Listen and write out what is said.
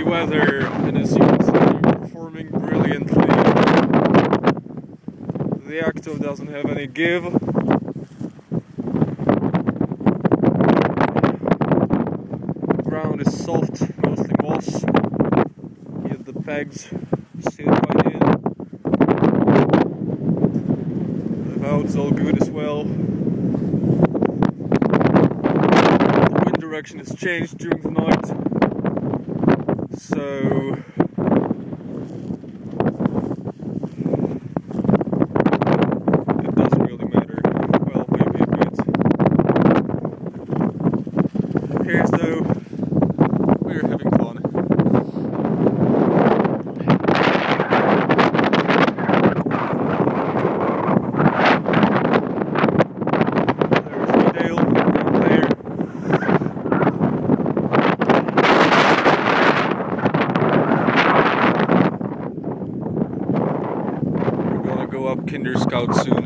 sunny weather, and as you can see, they're performing brilliantly. The Acto doesn't have any give. The ground is soft, mostly moss, yet the pegs sit right in. The valve's all good as well. The wind direction has changed during the night, so it doesn't really matter. Well, maybe a bit. Who cares though? We're having fun. There's Dale down there. We're gonna go up Kinder Scout soon.